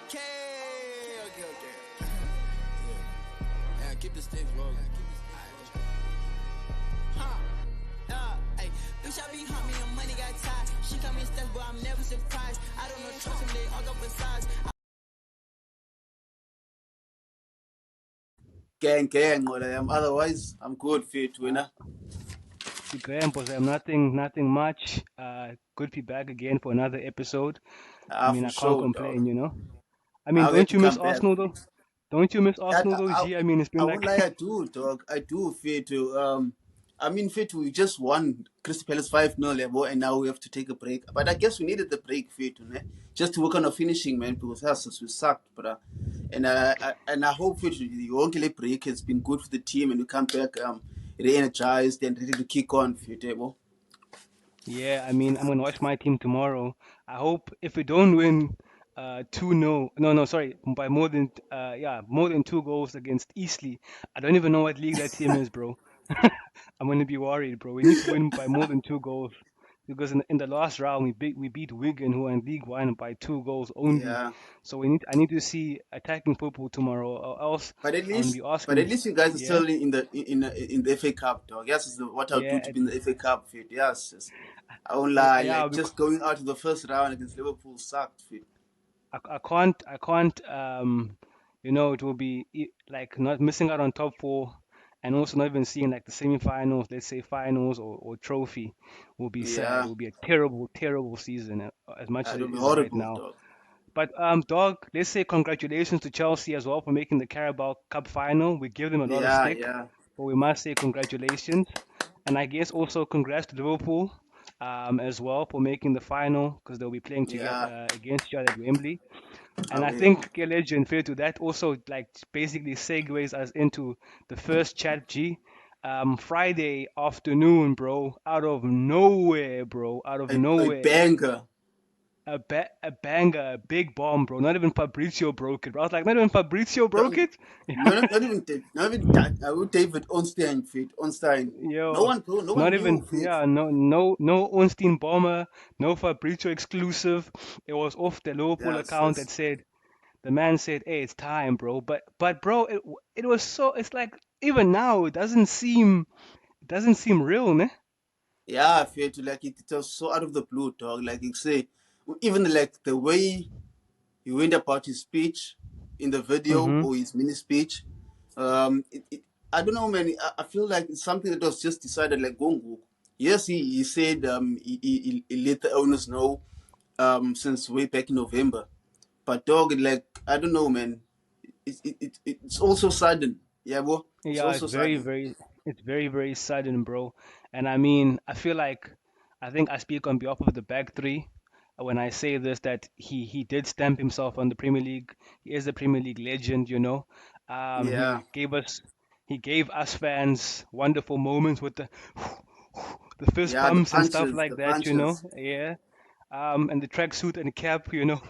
Okay. Yeah, keep the sticks rolling. Hey, bitch, I be hot, me and money got tied. She come in steps, but I'm never surprised. I don't know, trust them, they all go for size. Gang, what I am. Otherwise, I'm good, fit winner. Graham, was nothing much. Good to be back again for another episode. I mean, For I can't sure, dog. complain, you know. I mean, I'll get don't to you miss come back. Arsenal though? Don't you miss Arsenal though, I, G? I mean, it's I been won't like, lie, I do, dog. I do, fit to. I mean, fit, we just won Crystal Palace 5-0 level, and now we have to take a break. But I guess we needed the break, fit, ne? Just to work on our finishing, man, because us we sucked, but and I hope fit the Onkele break has been good for the team, and we come back re-energized and ready to kick on, fit, yeah. I mean, I'm gonna watch my team tomorrow. I hope if we don't win, 2-0. No, sorry, by more than 2 goals against Eastleigh. I don't even know what league that team is, bro. I'm gonna be worried, bro. We need to win by more than 2 goals because in the last round we beat Wigan, who are in League One, by 2 goals only. Yeah. So I need to see attacking football tomorrow, or else But at I'm gonna least, be but at asking. least you guys are Yeah, still in the FA Cup, dog. Yes, is what I'll do yeah, to be in the FA Cup, fit. Yes. I won't lie, yeah. like just going out to the first round against Liverpool sucked, fit. I can't. It will be like not missing out on top four, and also not even seeing like the semi-finals, let's say finals or trophy, will be sad. It Yeah, will be a terrible, terrible season, as much as it'll it be is right horrible, now. dog. But dog, let's say congratulations to Chelsea as well for making the Carabao Cup final. We give them a lot of Yeah, stick, yeah, but we must say congratulations. And I guess also congrats to Liverpool as well for making the final because they'll be playing together yeah. against each other at Wembley. And I Away. think Legend fair to that also like basically segues us into the first chat G. Friday afternoon, bro, out of nowhere, bro, out of A nowhere. banger. A banger, a big bomb, bro. Not even Fabrizio broke it, bro. I was like, not even Fabrizio broke Don't, it? not even I would David Onstein, fit. Onstein. No Yo, one, bro. No not one knew, even, fit. yeah, no Ornstein bomber, no Fabrizio exclusive. It was off the Liverpool account Yes. that said, the man said, "Hey, it's time, bro." But bro, it was so. It's like even now, it doesn't seem real, ne? Yeah, I feel to like it was so out of the blue, dog. Like you say, even like the way he went about his speech in the video Mm-hmm. or his mini speech. I don't know, man. I feel like it's something that was just decided like Gongu. Yes, he said he let the owners know since way back in November. But dog, like I don't know, man. It's also sudden. Yeah, bro. It's Yeah, also sudden. it's very, very sudden, bro. And I mean, I think I speak on behalf of the back three when I say this that he did stamp himself on the Premier League. He is a Premier League legend, you know. Um, Yeah, he gave us he gave us fans wonderful moments with the the fist yeah. The bumps and stuff punches, like the that, you know. punches. Yeah. And the tracksuit and cap, you know,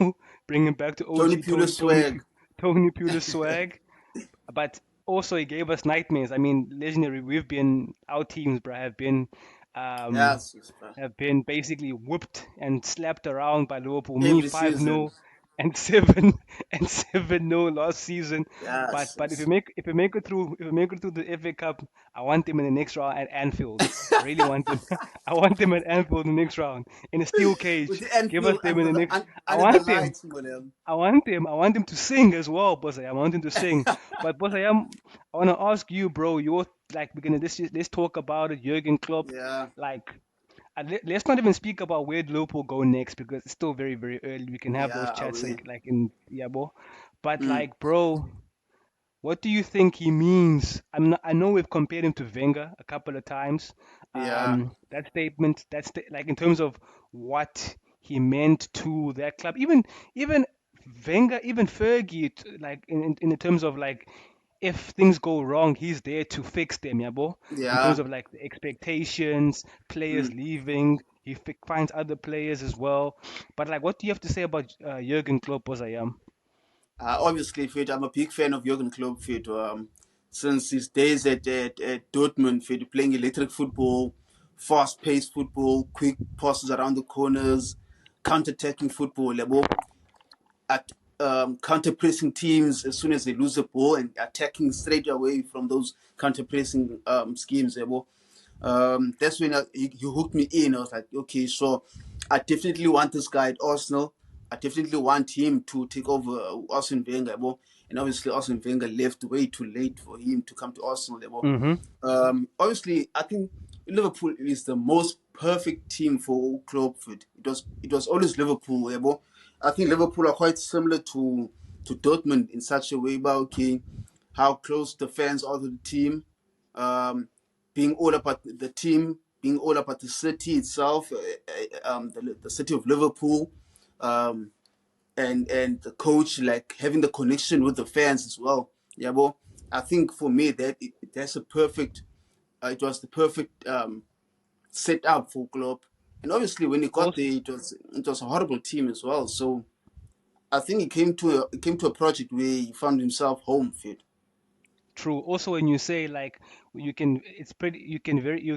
bringing back to Tony OG Pulis swag. Tony Pulis swag. But also he gave us nightmares. I mean, legendary. Our teams, bro, um, Yes, yes, bro. have been basically whooped and slapped around by Liverpool. Me Every 5-0 season. and 7-0 last season. But Yes, but yes. if we make it through the FA Cup, I want them in the next round at Anfield. I really want them. I want them at Anfield in the next round in a steel With cage. the Give us Anfield them in the next. I under the want them. lights, man. I want him. I want him to sing as well, boss. I want him to sing. But boss, I want to ask you, bro. You're like we're gonna let's talk about it. Jurgen Klopp. Yeah. Like, let's not even speak about where Liverpool go next because it's still very very early. We can have those Yeah, chats and away. like in yeah, bro. But Mm. like, bro, what do you think he means? I know we've compared him to Wenger a couple of times. Yeah. That statement, like in terms of what he meant to that club, even Wenger, even Fergie, like in the terms of like if things go wrong, he's there to fix them, yeah, bro. In terms Yeah. of like the expectations, players Mm. leaving, he finds other players as well. But like, what do you have to say about Jurgen Klopp, as I am? Obviously, fit. I'm a big fan of Jurgen Klopp, fit. Since his days at Dortmund, fit, playing electric football, fast-paced football, quick passes around the corners, counter-attacking football. Lebo. counter pressing teams as soon as they lose the ball and attacking straight away from those counter pressing schemes. That's when you hooked me in. I was like, okay, so I definitely want this guy at Arsenal. I definitely want him to take over Arsene Wenger. And obviously, Arsene Wenger left way too late for him to come to Arsenal. Mm-hmm. Obviously, I think Liverpool is the most perfect team for Klopp. It was always Liverpool. I think Liverpool are quite similar to Dortmund in such a way about okay, how close the fans are to the team, um, being all about the team, being all about the city itself, the city of Liverpool, um, and the coach like having the connection with the fans as well. I think for me that's a perfect. It was the perfect setup for Klopp, and obviously when he got Also, there, it was a horrible team as well. So I think he came to a project where he found himself home fit. true. Also, when you say like it's pretty, you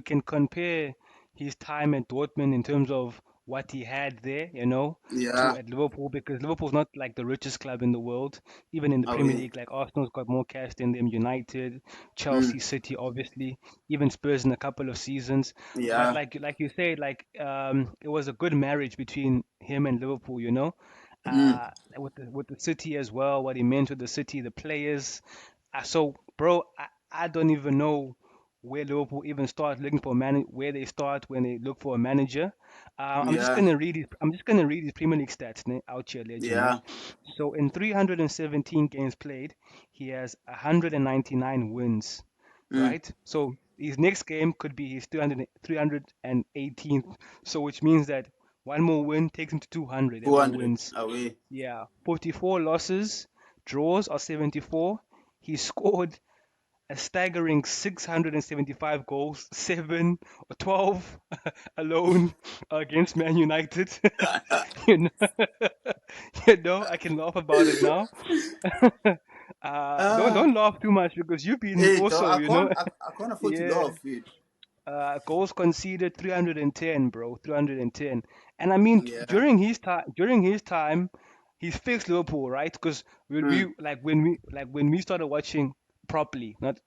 can compare his time at Dortmund in terms of what he had there, to Yeah, at Liverpool because Liverpool's not like the richest club in the world. Even in the Premier away. League, like Arsenal's got more cash than them, United, Mm, Chelsea, City, obviously, even Spurs in a couple of seasons. But yeah, like you say, it was a good marriage between him and Liverpool, mm, with the city as well, what he meant with the city, the players. So, bro, I don't even know where Liverpool even start looking for where they start when they look for a manager. yeah, I'm just gonna read his Premier League stats out here, legend, right? yeah. So in 317 games played, he has 199 wins, Mm, right? So his next game could be his 318th. So which means that one more win takes him to 200 ever 200 wins. away. Yeah, 44 losses, draws are 74. He scored a staggering 675 goals, 7 or 12 alone against Man United. you know, I can laugh about it now. uh, Don't laugh too much because you've been hey, though, also, I can't afford to yeah. laugh it. Goals conceded 310, bro, 310. And I mean, Yeah. during his time, he's fixed Liverpool, right? Because Mm, when we started watching properly, not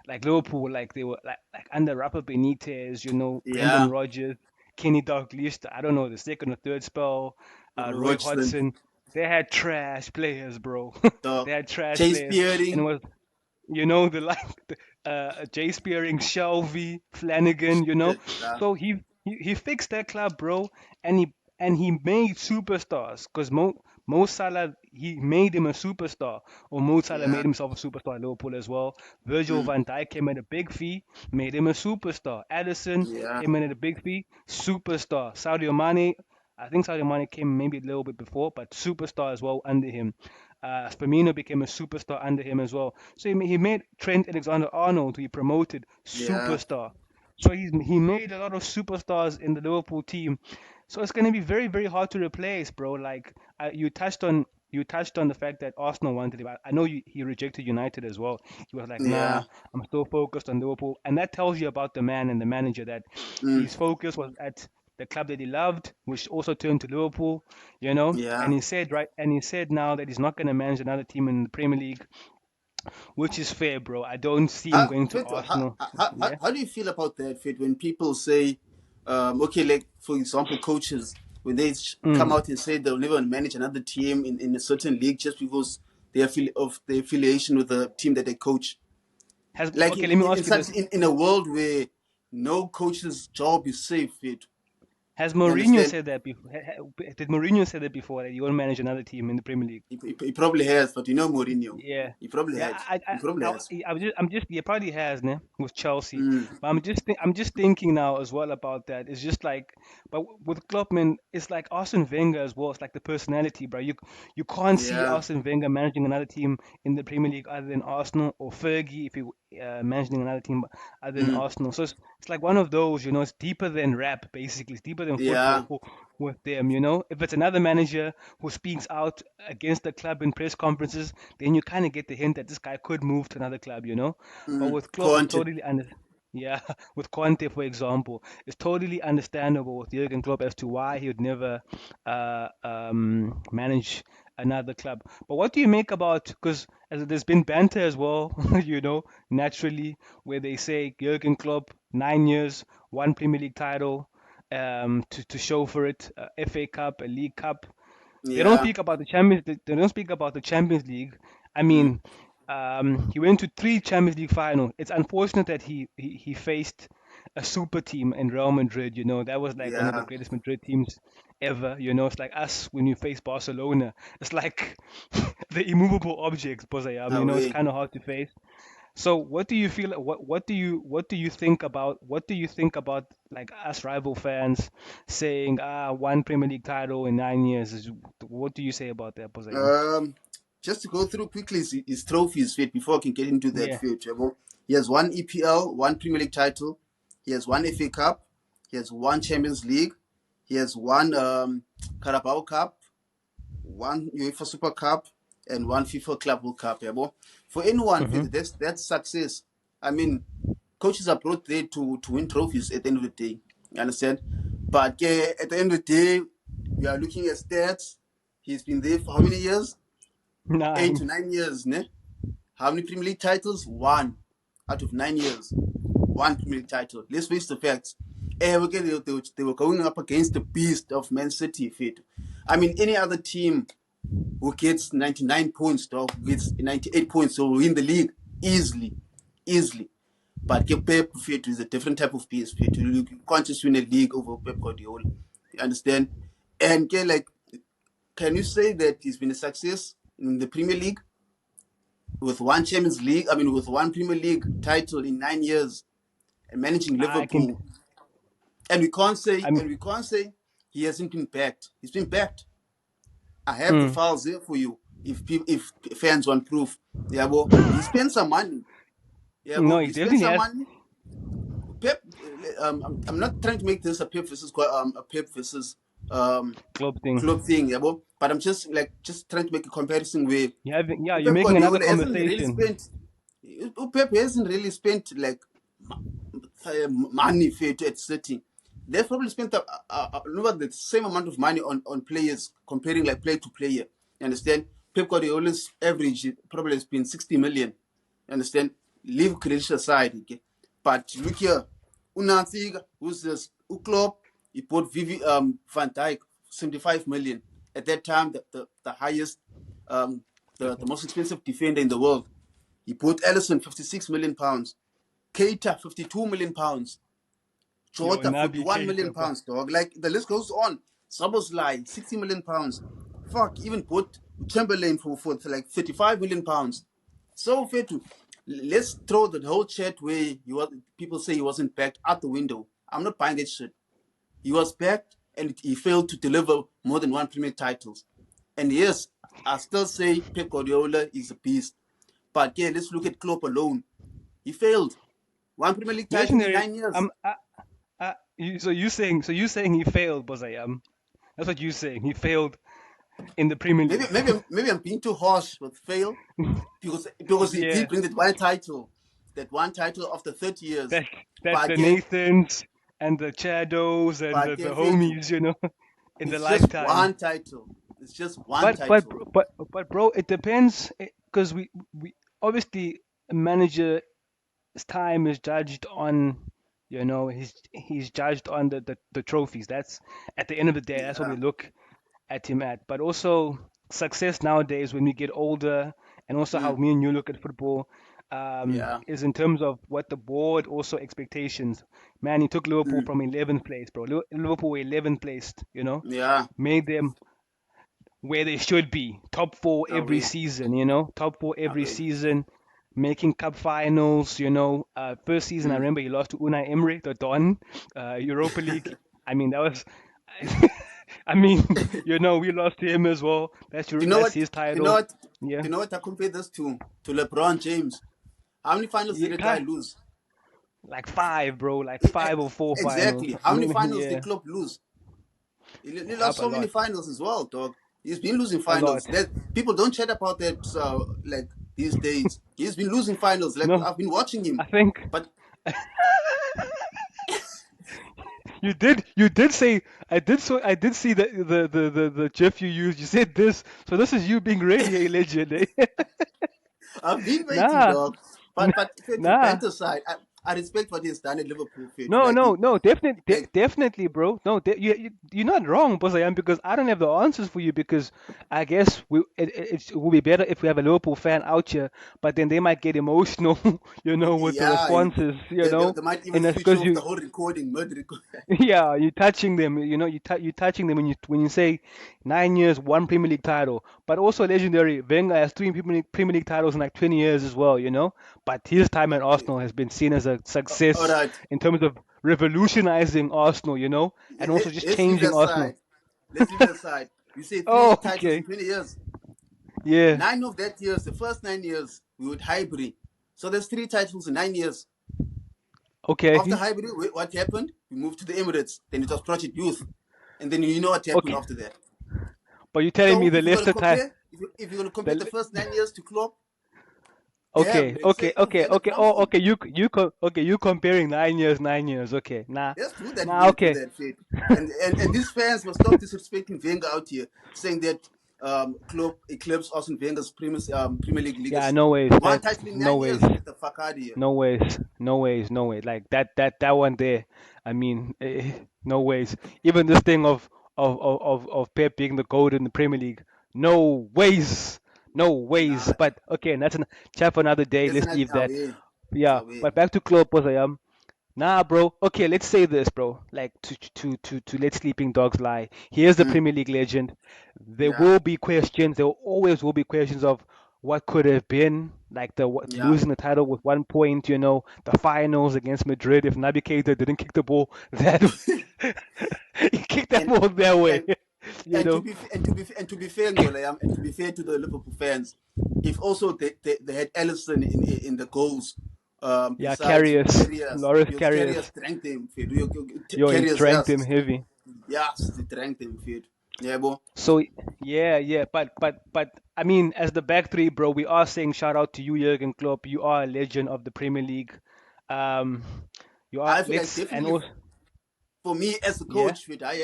like Liverpool, like they were like under Rafa Benitez, Brendan yeah. Rodgers, Kenny Dalglish, I don't know, the second or third spell, Roy Royston, Hodgson. They had trash players, bro. the They had trash Chase players, and it Spearing. was the Jay Spearing, Shelby, Flanagan, Yeah. So he fixed that club, bro, and he made superstars because Mo Salah he made him a superstar, or Mo Salah Yeah. made himself a superstar at Liverpool as well. Virgil Mm, van Dijk came at a big fee, made him a superstar. Addison yeah. came in at a big fee, superstar. Sadio Mane, I think Sadio Mane came maybe a little bit before, but superstar as well under him. Firmino became a superstar under him as well. So he made Trent Alexander-Arnold, who he promoted, Yeah. superstar. So he made a lot of superstars in the Liverpool team. So it's going to be very very hard to replace, bro. Like you touched on the fact that Arsenal wanted him. I know he rejected United as well. He was like, nah, Yeah. I'm still focused on Liverpool, and that tells you about the man and the manager that Mm, his focus was at the club that he loved, which also turned to Liverpool, yeah. And he said now that he's not going to manage another team in the Premier League, which is fair, bro. I don't see him going to Fit, Arsenal. Yeah. how do you feel about that, Fit, when people say, okay, like, for example, coaches, when they come Mm. out and say they'll never manage another team in a certain league just because of their affiliation with the team that they coach? Has Like, Okay, let me ask you this. in a world where no coach's job is safe, Fit, Has you Mourinho understand? said that before? Did Mourinho say that before that he won't manage another team in the Premier League? He probably has, but Mourinho. Yeah, He probably yeah. had. He probably has. I'm just. Yeah, probably has, ne, with Chelsea. Mm, But I'm just thinking now as well about that. It's just like, but with Klopp, man, it's like Arsene Wenger as well. It's like the personality, bro. You can't see yeah. Arsene Wenger managing another team in the Premier League other than Arsenal, or Fergie if he managing another team other than Mm, Arsenal. So it's like one of those, it's deeper than rap, basically. It's deeper than yeah. football with them. If it's another manager who speaks out against the club in press conferences, then you kind of get the hint that this guy could move to another club. But Mm, with Klopp, it's Conte. totally under. Yeah, with Conte, for example, it's totally understandable with Jurgen Klopp as to why he would never manage another club. But what do you make about, because there's been banter as well, naturally, where they say Jurgen Klopp, 9 years, one Premier League title, to show for it, a FA Cup, a League Cup. They don't Yeah. speak about the Champions. They don't speak about the Champions League. I Mm. mean, he went to three Champions League final. It's unfortunate that he faced a super team in Real Madrid. That was like one of the Yeah. greatest Madrid teams ever. It's like us when you face Barcelona. It's like the immovable objects, Bozayam. It's Away. kind of hard to face. So what do you feel? What do you think about like us rival fans saying one Premier League title in 9 years? What do you say about that, Bozayam? Um, just to go through quickly his trophies fit before I can get into that Yeah. fit. He has one EPL, one Premier League title. He has one FA Cup. He has one Champions League. He has one Carabao Cup, one UEFA Super Cup, and one FIFA Club World Cup. For anyone, Mm-hmm. fit, that's success. I mean, coaches are brought there to win trophies at the end of the day. You understand? But at the end of the day, we are looking at stats. He's been there for how many years? 8 to 9. 9 years, ne? How many Premier League titles? One out of 9 years. One Premier League title. Let's face the facts. Okay, they were going up against the beast of Man City. Fit. I mean, any other team who gets 99 points, dog, gets 98 points, so win the league easily, easily. But Pep Fit is a different type of beast. Fit. You can't just win a league over Pep Guardiola. You understand? And like, can you say that he's been a success in the Premier League? With one Champions League, I mean, with one Premier League title in 9 years, and managing I can. Liverpool, and we can't say, I mean, he hasn't been backed. He's been backed. I have the mm, files there for you. If fans want proof, yeah, well, he spent some money. Yeah, no, well, he he spent definitely some has. money. Pep, I'm not trying to make this a Pep versus um Club thing. club thing, yeah, but I'm just trying to make a comparison where Yeah, you're Pep making another Guardiola hasn't really conversation. spent. Pep hasn't really spent like money for at City. They've probably spent the same amount of money on players comparing like player to player. You understand? Pep Guardiola's average probably has been 60 million. You understand? Leave credit aside, okay? But look here, Unanziga, who's this? Klopp, he bought Van Dijk 75 million. At that time, the highest, um, the most expensive defender in the world. He bought Ellison 56 million pounds. Keita 52 million pounds. Yo, Jota Nabi 41 million Keita, bro. pounds, dog. Like the list goes on. Szoboszlai 60 million pounds. Fuck, even bought Chamberlain for like 35 million pounds. So fair to let's throw the whole chat where people say he wasn't backed out the window. I'm not buying that shit. He was backed and he failed to deliver more than one Premier titles. And yes, I still say Pep Guardiola is a beast. But yeah, let's look at Klopp alone. He failed. One Premier League title in Legendary. 9 years. So you saying he failed, Bozayam? That's what you saying. He failed in the Premier Maybe League. maybe maybe I'm being too harsh with fail because he Yeah, did bring that one title after 30 years. that that But the yeah, Nathans and the Chados and but the fair to homies, in the it's just lifetime. one title. It's just one But but title. but bro, it depends because we obviously a manager's time is judged on, he's judged on the trophies. That's at the end of the day, that's what Yeah, we look at him at. But also success nowadays when we get older, and also how mm, me and you look at football, yeah, is in terms of what the board also expectations. Man, he took Liverpool mm, from 11th place, bro. Liverpool were 11th placed, yeah. made them where they should be. Top four every Away, season, top four every away. season, making cup finals, First season, I Mm. remember he lost to Unai Emery, the Don, Europa League. I mean, that was, I mean, we lost to him as well. You know That's what? his You know title. what? Yeah. You know what? I compare this to LeBron James. How many finals did Yeah, the guy lose? like five, bro, like five or four finals. Exactly. How many finals did Yeah, Klopp lose? He lost up a so many lot, finals as well, dog. He's been losing a lot. finals. That people don't chat about that like these days. He's been losing finals. Like No, I've been watching him, I think but You did say I did see the GIF you used. You said this, so this is you being really a legend, eh? I've been waiting, Nah, dog. But to nah. banter aside, I respect what he's done at Liverpool. Fit No, like no, he, no, like definitely, bro. No, you're not wrong, boss. I am because I don't have the answers for you because I guess it will be better if we have a Liverpool fan out here, but then they might get emotional, with the yeah, responses, they might even and that's switch because off you, the whole recording, mid record. yeah, you're touching them, you're touching them when you say 9 years, one Premier League title, but also legendary. Wenger has three Premier League titles in like 20 years as well, But his time at Okay, Arsenal has been seen as a all success right. in terms of revolutionizing Arsenal, and also just Let's leave changing that Arsenal. aside. Let's leave that aside. You say three Oh, titles in okay, 20 years. yeah, 9 of that years, the first 9 years, we would Highbury. So there's three titles in 9 years. After okay, Highbury, what happened? We moved to the Emirates. Then it was Project Youth, and then you know what happened okay. after that. But you're telling me So the if you're gonna Leicester tie, compare, if you're gonna compare the the first 9 years to Klopp, damn, Okay, man, okay, say okay, Wenger okay. Oh, crumbled. okay. You comparing 9 years, 9 years. Okay, nah, Let's do that if we're nah. gonna do Okay. that shit. And these fans must stop disrespecting Wenger out here, saying that Klopp eclipsed Arsene Wenger's Premier League Yeah, legacy. no ways. One That's title in no nine ways. years. Get the fuck out of here. No ways. No ways. No way. Like that one there. I mean, no ways. Even this thing of Pep being the GOAT in the Premier League. No ways. No ways. Nah, But okay, that's a chat for another day. that's Let's not leave that. away. Yeah. Away. But back to Klopp, was I am. Nah, bro. Okay, let's say this, bro. Like to let sleeping dogs lie. Here's the Mm, Premier League legend. There yeah, will be questions. There always will be questions of what could have been, like yeah. losing the title with 1 point. The finals against Madrid. If Naby Keita didn't kick the ball, that he kicked that and ball their way. and You know. and to be fair, Ngola, and to be fair to the Liverpool fans, if also they had Ellison in the goals, Yeah, besides Carriers, Carriers, Loris because Carriers Carriers. drank them, fit. Yo, he Carriers, drank yes, them heavy. yes, they drank them, fit. Yeah, bro. So yeah, yeah, but I mean, as the back three, bro, we are saying shout out to you, Jurgen Klopp. You are a legend of the Premier League. Um, you are. I feel like Let's and definitely also for me as a yeah, coach, fit, he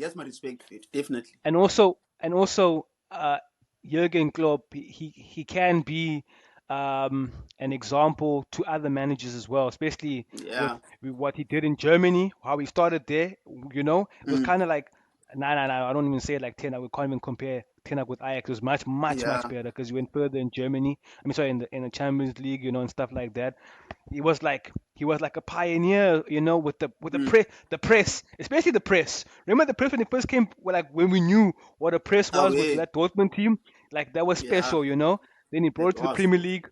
has my respect, fit, definitely. and also, Jurgen Klopp, he can be an example to other managers as well, especially with, Yeah. with what he did in Germany, how he started there. It was Mm, kind of like, nah, nah, nah. I don't even say it like Ten Hag. We can't even compare Ten Hag with Ajax. It was much, much, much yeah. better because he went further in Germany. I mean, sorry, in the Champions League, and stuff like that. He was like a pioneer, with the Mm, press, especially the press. Remember the press when it first came, like when we knew what a press was with away. that Dortmund team, like that was Yeah, special. Then he brought that it to the was. Premier League.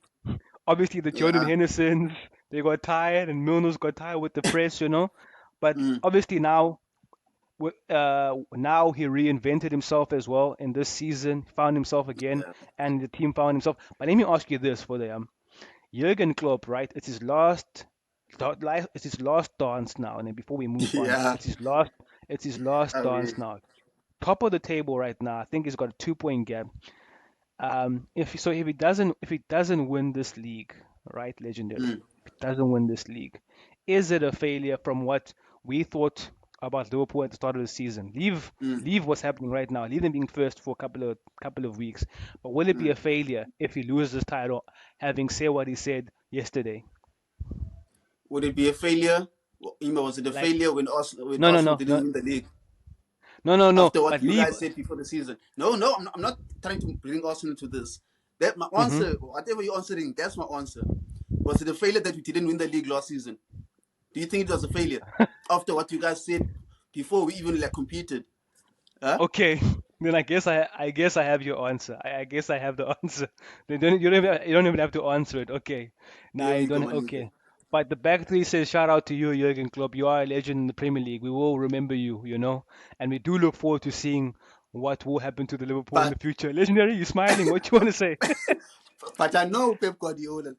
Obviously, the Jordan Yeah. Hendersons, they got tired, and Milner's got tired with the press. But Mm, obviously now he reinvented himself as well in this season, found himself again, yeah. and the team found himself. But let me ask you this for the Jurgen Klopp, right? It's his last dance now. And then before we move on, Yeah. it's his last Away. dance now. Top of the table right now. I think he's got a 2 point gap. If he doesn't win this league, right, legendary. Mm, If he doesn't win this league, is it a failure from what we thought about Liverpool at the start of the season? Leave mm, leave what's happening right now. Leave them being first for a couple of weeks. But will it be mm. a failure if he loses this title, having said what he said yesterday? Would it be a failure? Was it a Like, failure when no, no, Arsenal no, didn't no, win the league no, no, no. after what But you leave. guys said before the season? No, no, I'm not trying to bring Arsenal to this. That my Hmm. answer, whatever you're answering, that's my answer. Was it a failure that we didn't win the league last season? Do you think it was a failure after what you guys said before we even like competed? Huh? Okay, then I guess I have your answer. I guess I have the answer. Then you don't even have to answer it. Okay, nah, There you we go, don't. Manuka. Okay, but the back three says shout out to you, Jurgen Klopp. You are a legend in the Premier League. We will remember you. And we do look forward to seeing what will happen to the Liverpool in the But future. Legendary, you smiling? What you want to say? but I know Pep Guardiola.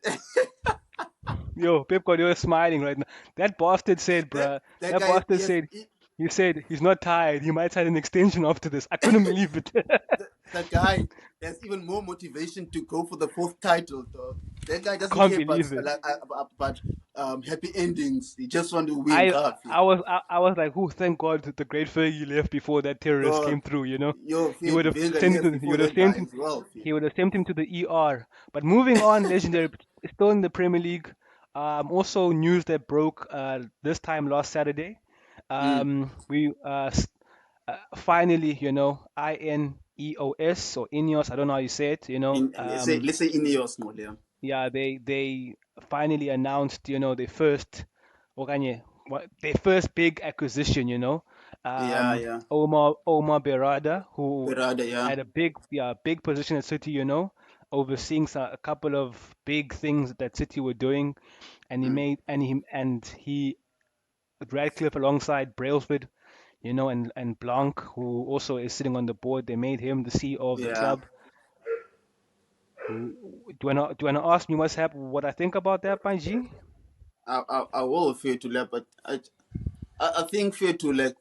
Yo, Pep Guardiola is smiling right now. That bastard said, that bruh. that That guy, bastard said. He said he's not tired. He might sign an extension after this. I couldn't believe it. that guy has even more motivation to go for the fourth title, dog. That guy doesn't Can't care believe it. about happy endings. You just want to win, I coffee. I was like, oh, thank God the great Fergie left before that terrorist Yo, came through. You know, yo, he fit would have Wenger sent him left to he before would have that sent guy him as well. Fit. he would have sent him to the ER. But moving on, legendary, still in the Premier League. Also news that broke this time last Saturday. Mm. We finally, you know, INEOS or INEOS, I don't know how you say it. You know, Let's say Ineos more there. yeah, they finally announced, you know, okanye, their first big acquisition, you know. Yeah, yeah. Omar Berrada, who Berada, yeah. had a big position at City, you know, overseeing a couple of big things that City were doing, and he Mm. made and he Radcliffe alongside Brailsford, you know, and Blanc, who also is sitting on the board. They made him the CEO of the Yeah. club. Do you wanna ask me what I think about that, Panji? I will fear to let, but I think fear to like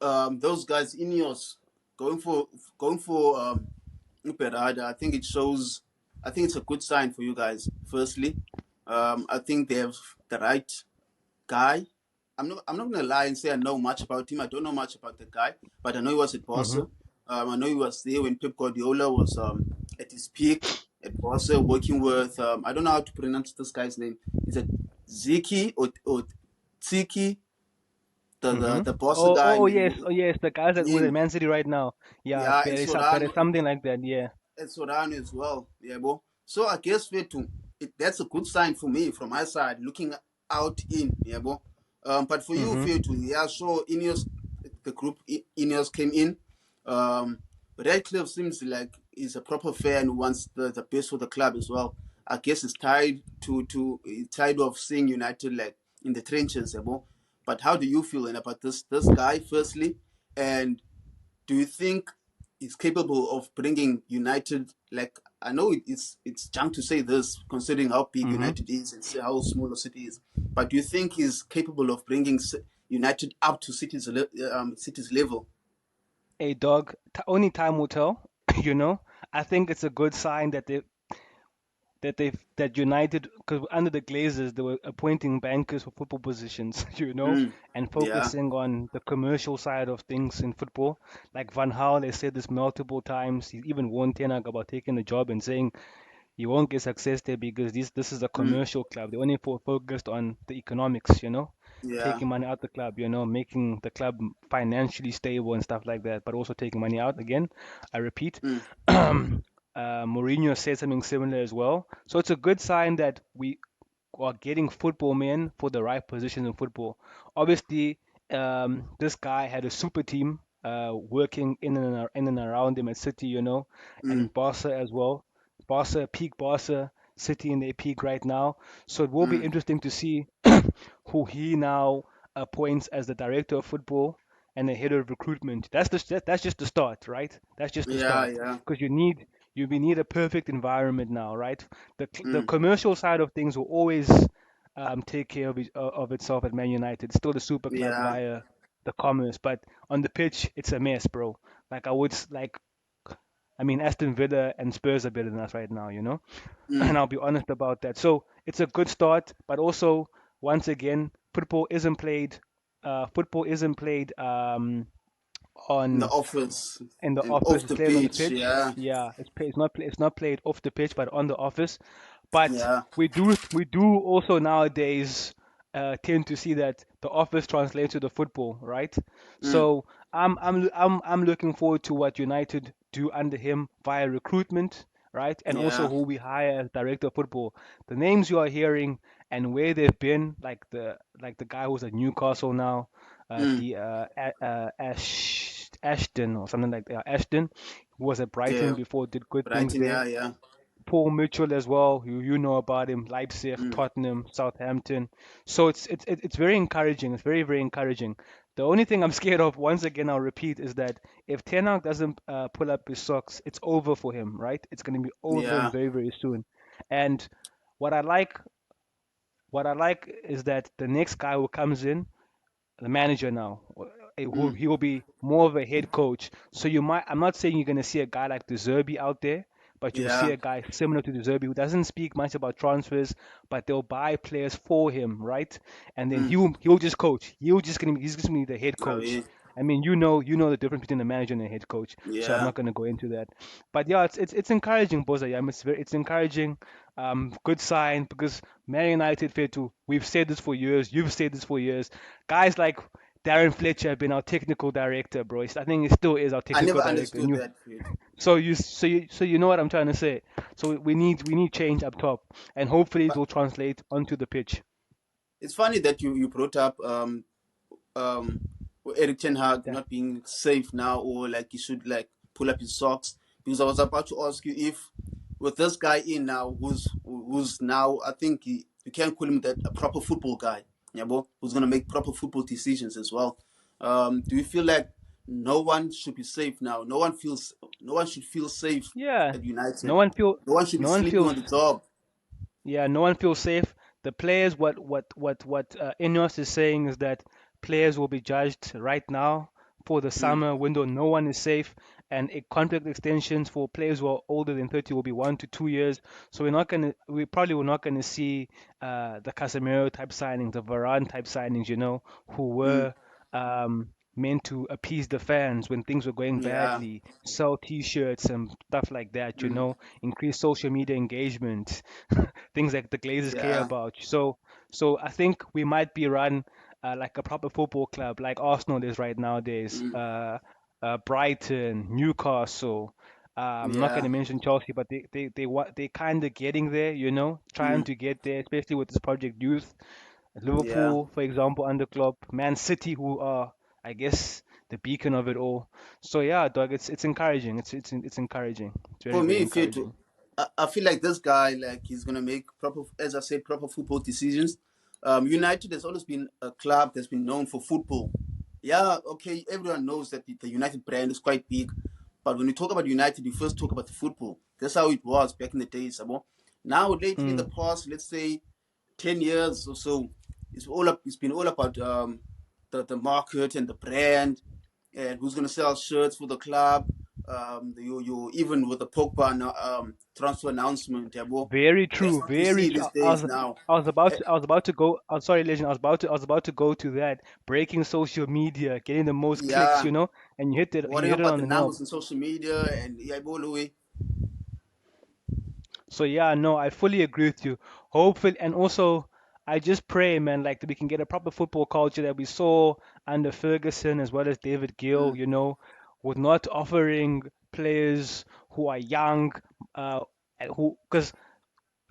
those guys Ineos going for going for Berada. I think it shows. I think it's a good sign for you guys. Firstly, I think they have the right guy. I'm not gonna lie and say I know much about him. I don't know much about the guy, but I know he was at Mm-hmm. Barca. I know he was there when Pep Guardiola was at his peak at Barca, working with I don't know how to pronounce this guy's name. Is it Ziki or Tsiki, Mm-hmm. the Barca guy, Oh yes, the guys that were at him, Man City right now. Yeah, yeah, and Perez, Sorano something like that. Yeah. and Sorano as well. Yeah, bro. So I guess that's a good sign for me from my side, looking out in, yeah, bro. But for you, Mm-hmm. Fetu, yeah, so Ineos, the group Ineos came in. But Radcliffe seems like he's a proper fan who wants the best for the club as well. I guess it's tied to it's tired of seeing United like in the trenches, yeah, bro. But how do you feel about this guy, firstly, and do you think he's capable of bringing United? Like I know it's junk to say this, considering how big Mm-hmm. United is and how small the city is. But do you think he's capable of bringing United up to City's level? A dog. Only time will tell. You know. I think it's a good sign that United, because under the Glazers, they were appointing bankers for football positions, you know, Mm, and yeah. focusing on the commercial side of things in football. Like Van Gaal, they said this multiple times. He even warned Ten Hag about taking the job and saying you won't get success there because this is a Mm, commercial club. They're only focused on the economics, you know, yeah. taking money out the club, you know, making the club financially stable and stuff like that, but also taking money out again. I repeat. Mm, Mourinho said something similar as well. So it's a good sign that we are getting football men for the right positions in football. Obviously, this guy had a super team working in and around him at City, you know, and mm, in Barca as well. Barca, peak Barca, City in their peak right now. So it will be mm, interesting to see who he now appoints as the director of football and the head of recruitment. That's just the start, right? That's just the yeah. start Yeah. because you need a perfect environment now, right? The Mm, commercial side of things will always take care of itself at Man United. It's still the super club yeah. via the commerce, but on the pitch, it's a mess, bro. Like I mean, Aston Villa and Spurs are better than us right now, you know, Mm. and I'll be honest about that. So it's a good start, but also once again, football isn't played In the on office in the and office. off It's the played on the pitch. pitch. Yeah. Yeah, it's not played off the pitch, but on the office. But Yeah. we do also nowadays tend to see that the office translates to the football, right? Mm, So I'm looking forward to what United do under him via recruitment, right? And also yeah. who we hire as director of football. The names you are hearing and where they've been, like the guy who's at Newcastle now, Mm, the Ashton or something like that. Ashton, who was at Brighton yeah. before, did good things Brighton. there. Yeah. Yeah. Paul Mitchell as well, you know about him, Leipzig, Mm, Tottenham, Southampton. So it's very encouraging. It's very very encouraging. The only thing I'm scared of, once again I'll repeat, is that if Ten Hag doesn't pull up his socks, it's over for him, right? It's going to be over yeah. very very soon. And what I like, what I like is that the next guy who comes in, the manager now, Mm, he will be more of a head coach. So you might, I'm not saying you're going to see a guy like the Zerbi out there, but you'll see Yeah. a guy similar to De Zerbi who doesn't speak much about transfers, but they'll buy players for him, right? And then Mm. he'll just coach. He's just gonna be the head Oh, coach. yeah. I mean, you know the difference between a manager and a head coach, so I'm Yeah. not gonna go into that. But yeah, it's encouraging, Boza. Yeah, it's encouraging. Good sign because Man United fair too. We've said this for years. You've said this for years. Guys like Darren Fletcher have been our technical director, bro. I think he still is our I technical never director. And understood you, that, Fate. so you know what I'm trying to say. So we need change up top, and hopefully it But will translate onto the pitch. it's funny that you brought up um Eric Ten Hag That not being safe now, or like he should like pull up his socks, because I was about to ask you if with this guy in now, who's now, I think you can call him that, a proper football guy, yeah, bro, who's gonna make proper football decisions as well. Do you feel like no one should be safe now? No one should feel safe yeah, at no United. one feel No one should be no one sleeping on feels the job. Yeah, no one feels safe. The players, what Ineos is saying is that players will be judged right now for the Mm, summer window. No one is safe, and contract extensions for players who are older than 30 will be 1 to 2 years. So we probably will not gonna see the Casemiro type signings, the Varane type signings, who mm, were meant to appease the fans when things were going yeah. badly, sell T-shirts and stuff like that, Mm, increase social media engagement, things that the Glazers care yeah. about. So I think we might be run like a proper football club, like Arsenal is right nowadays. Mm, Brighton, Newcastle. I'm not going yeah. to mention Chelsea, but they kind of getting there, trying Mm, to get there, especially with this Project Youth. yeah. Liverpool, for example, under Klopp, Man City, who are, I guess, the beacon of it all. So yeah, dog, it's encouraging. It's encouraging. It's very For very me, Fito, encouraging. I feel like this guy, like he's gonna make proper, as I said, proper football decisions. United has always been a club that's been known for football. Yeah, okay, everyone knows that the United brand is quite big, but when you talk about United, you first talk about the football. That's how it was back in the days, Sabo. Now, lately in the Mm. past, let's say 10 years or so, it's been all about the market and the brand, and who's going to sell shirts for the club. You even with the Pogba transfer announcement, yeah, bro. Very That's true. what we Very see true. these days now. I was about to go. I'm sorry, Legend. I was about to go to that. Breaking social media, getting the most clicks, Yeah, and you worrying hit it about on the the nail. numbers on social media and yeah, boy, So yeah, no, I fully agree with you. Hopefully, and also I just pray, man, like that we can get a proper football culture that we saw under Ferguson as well as David Gill. mm, With not offering players who are young, uh, who because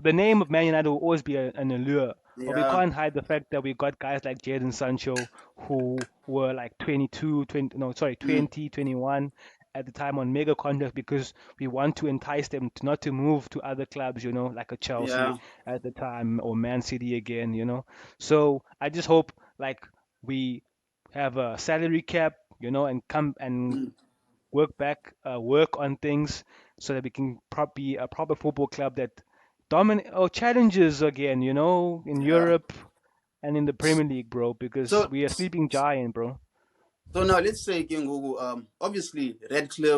the name of Man United will always be an allure, but we yeah, can't hide the fact that we got guys like Jadon Sancho who were like 22, 20, no, sorry, mm, 20, 21 at the time on mega contracts because we want to entice them not to move to other clubs, like a Chelsea yeah, at the time or Man City again. So I just hope like we have a salary cap, and come and mm, work on things so that we can be a proper football club that dominate or challenges again, in yeah. Europe and in the Premier League, bro, because So we are sleeping giant, bro. so now let's say King Gugu, obviously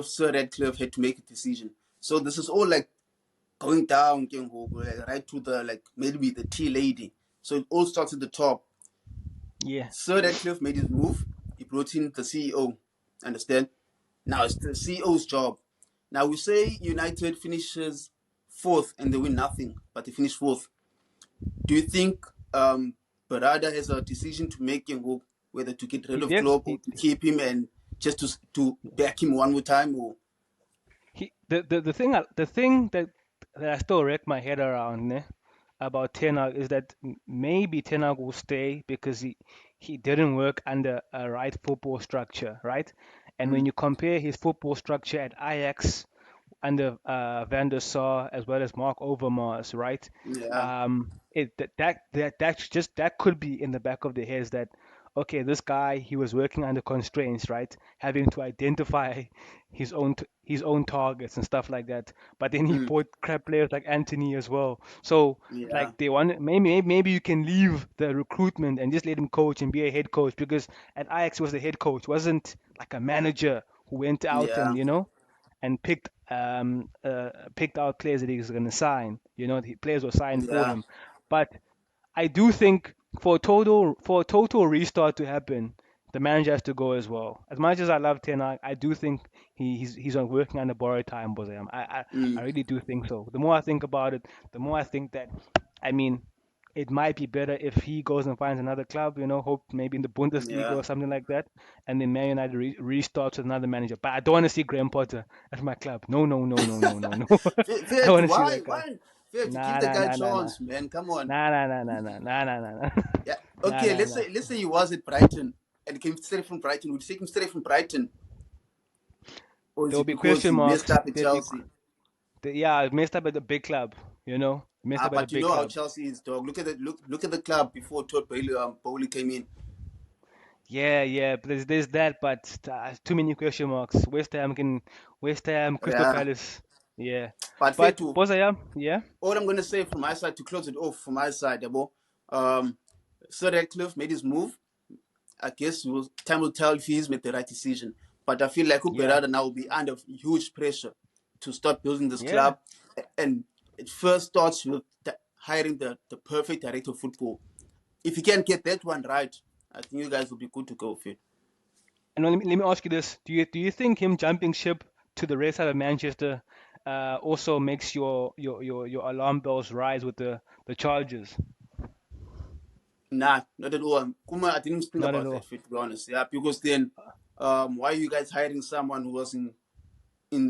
Sir Redcliffe had to make a decision. So this is all like going down, King Gugu, like, right to the like maybe the tea lady. So it all starts at the top. Yeah, Sir Redcliffe made his move. He brought in the CEO. Understand? Now it's the CEO's job. Now we say United finishes fourth and they win nothing, but they finish fourth. Do you think Berrada has a decision to make, whether to get he rid of def Klopp or to keep him and just to back him one more time? Or the thing that I still wreck my head around, ne, about Ten Hag is that maybe Ten Hag will stay because he didn't work under a right football structure, right? And when mm, you compare his football structure at Ajax under Van der Sar as well as Mark Overmars, right? yeah, That could be in the back of their heads that okay, this guy he was working under constraints, right? Having to identify his own targets and stuff like that. But then he mm, bought crap players like Anthony as well. So yeah, like they want maybe you can leave the recruitment and just let him coach and be a head coach because at Ajax he was the head coach, wasn't like a manager who went out yeah. and and picked out players that he's going to sign. Players were signed for Yeah, him. But I do think for a total restart to happen, the manager has to go as well. As much as I love Ten Hag, I do think he's on working under borrowed time, Bozayam. I mm, really do think so. The more I think about it, the more I think that, I mean, it might be better if he goes and finds another club. Hope maybe in the Bundesliga yeah. or something like that, and then Man United restarts with another manager. But I don't want to see Graham Potter at my club. No, no, no, no, no, no, no. I Fair don't to want to see why? that guy. Why? Fair to give Nah, the nah, guy a nah, nah, nah. chance, man. Come on. Nah, nah, nah, nah, nah, nah, nah, nah, nah. Yeah. Nah, Okay, nah, let's nah. say he was at Brighton and came straight from Brighton. Would you take him straight from Brighton, or is There will it be because question he messed marks. up at Chelsea? Yeah, messed up at the big club. Messed up at a But you big know how club. Chelsea is, dog. Look at the club before Todd Bowley came in. Yeah, yeah. But there's that, but too many question marks. West Ham, Crystal Yeah, Palace. Yeah, but fair but to Bozaya, yeah, all I'm gonna say from my side to close it off from my side, Ebo. Um, Sir Radcliffe made his move. I guess time will tell if he's made the right decision. But I feel like yeah, Berrada now will be under huge pressure to start building this yeah. club. And it first starts with hiring the perfect director of football. If you can get that one right, I think you guys will be good to go, Fit. And let me ask you this: Do you think him jumping ship to the rest side of Manchester also makes your alarm bells rise with the Chargers? Nah, not at all. Kuma, I didn't think Not at about that, all. Fit, to be honest. Yeah, because then why are you guys hiring someone who was in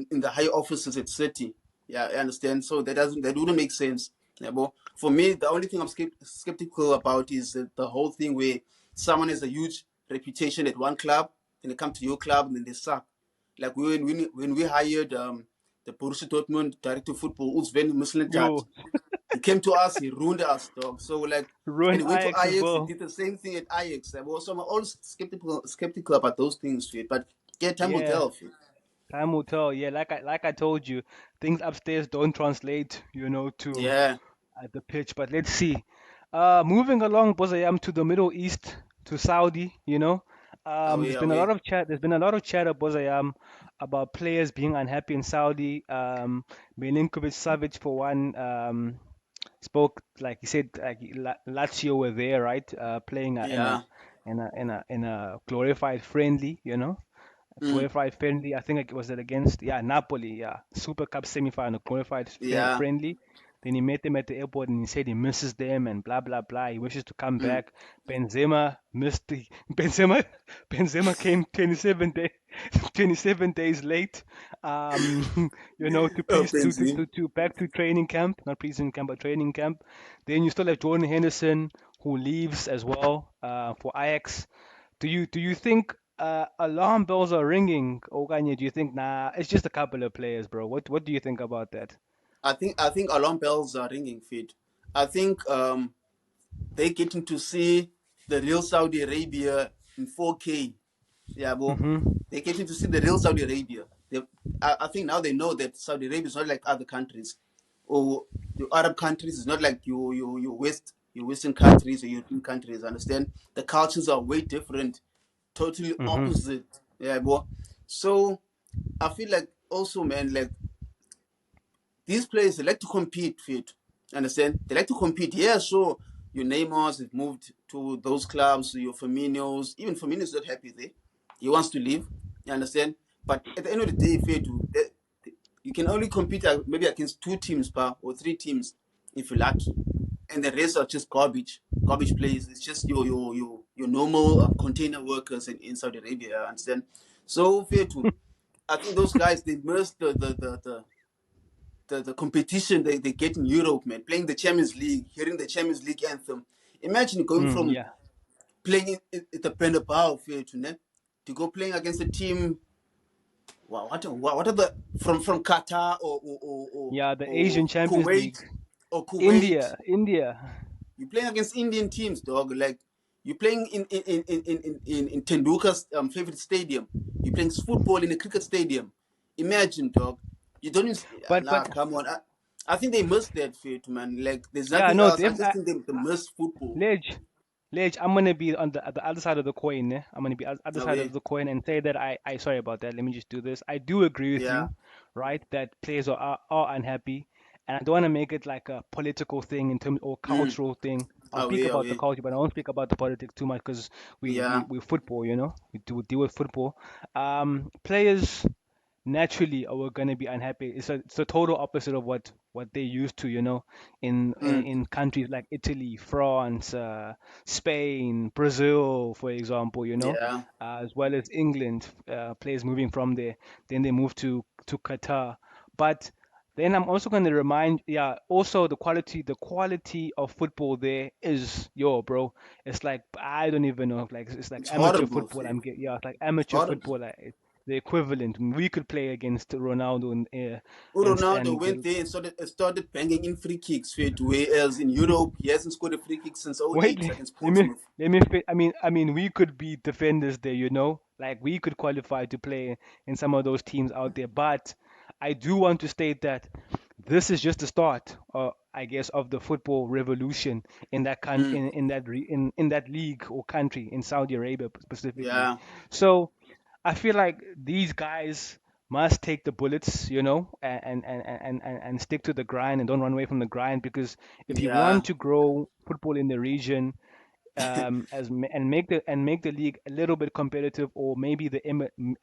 the high offices at City? Yeah, I understand. So that wouldn't make sense. Yeah, but for me, the only thing I'm skeptical about is the whole thing where someone has a huge reputation at one club, then they come to your club and then they suck. Like when we hired the Borussia Dortmund director of football, Sven Mislintat, Yo, he came to us, he ruined us, dog. So like, and ruined he went to Ajax as Ajax, he well. did the same thing at Ajax. Like, also, I'm always skeptical about those things, shit. But yeah, time will Yeah. tell, shit. Time will tell. Yeah, like I told you, things upstairs don't translate, to Yeah, the pitch. But let's see. Moving along, Bozayam, to the Middle East, to Saudi. away, There's been a away. lot of chat. There's been a lot of chatter, Bozayam, about players being unhappy in Saudi. Milinkovic Savic, for one, spoke like he said, like Lazio were there, right? Playing Yeah. in a glorified friendly. Mm, Glorified friendly. I think it was it against Napoli. Yeah, Super Cup semi-final, glorified yeah. friendly. Then he met them at the airport and he said he misses them and blah blah blah. He wishes to come Mm. back. Benzema missed the Benzema. Benzema came 27 days late. To Oh, to back to training camp, not pre-season camp but training camp. Then you still have Jordan Henderson who leaves as well for Ajax. Do you think alarm bells are ringing, Oganya? Do you think nah, it's just a couple of players, bro? What do you think about that? I think alarm bells are ringing, fit. I think they getting to see the real Saudi Arabia in 4K. Yeah, bro. Mm-hmm. They're getting to see the real Saudi Arabia. I think now they know that Saudi Arabia is not like other countries, or the Arab countries is not like your Western countries or European countries. Understand? The cultures are way different, totally Mm-hmm. opposite. Yeah, bro. So I feel like also, man, like these players, they like to compete, fit. Understand? They like to compete. Yeah, sure. Your Neymars have moved to those clubs, your Firminos. Even Firmino's not happy there. He wants to leave. You understand? But at the end of the day, fair to you can only compete maybe against two teams, or three teams if you're lucky. And the rest are just garbage players. It's just your normal container workers in Saudi Arabia. You understand? So fair to I think those guys they miss the competition they get in Europe, man. Playing the Champions League, hearing the Champions League anthem. Imagine going from Yeah. playing at the Bernabeu to go playing against a team. Wow, what are the from Qatar Yeah, the or Asian Champions Kuwait League. or Kuwait? India. You're playing against Indian teams, dog. Like you're playing in Tendulkar's favorite stadium. You're playing football in a cricket stadium. Imagine, dog. You don't even, But nah, come on. I think they missed that fit, man. Like there's yeah, nothing no, else. I just think they miss football. Ledge, Ledge, I'm gonna be on the other side of the coin. I'm gonna be other No side of way. the coin and say that I sorry about that. Let me just do this. I do agree with Yeah. you, right? That players are unhappy, and I don't want to make it like a political thing in terms or Mm. cultural thing. I'll speak Away, about the away. culture, but I won't speak about the politics too much because Yeah. we football, we deal with football. Players naturally are going to be unhappy. It's the total opposite of what they used to, Mm. in countries like Italy, France, Spain, Brazil, for example, Yeah. as well as England, players moving from there, then they move to Qatar. But then I'm also going to remind, yeah, also the quality of football there is, yo, bro. It's like I don't even know, like it's like It's amateur horrible, football. fam. Yeah, it's like It's amateur horrible. football. Like, the equivalent. We could play against Ronaldo Ronaldo and went there and started banging in free kicks straight away. Else in Europe, he hasn't scored a free kick since wait. '08 against Let me Portsmouth. I mean, we could be defenders there. Like we could qualify to play in some of those teams out there. But I do want to state that this is just the start, I guess, of the football revolution in that Mm. in that league or country in Saudi Arabia specifically. Yeah. So I feel like these guys must take the bullets, and stick to the grind and don't run away from the grind, because if you Yeah. want to grow football in the region, and make the league a little bit competitive, or maybe the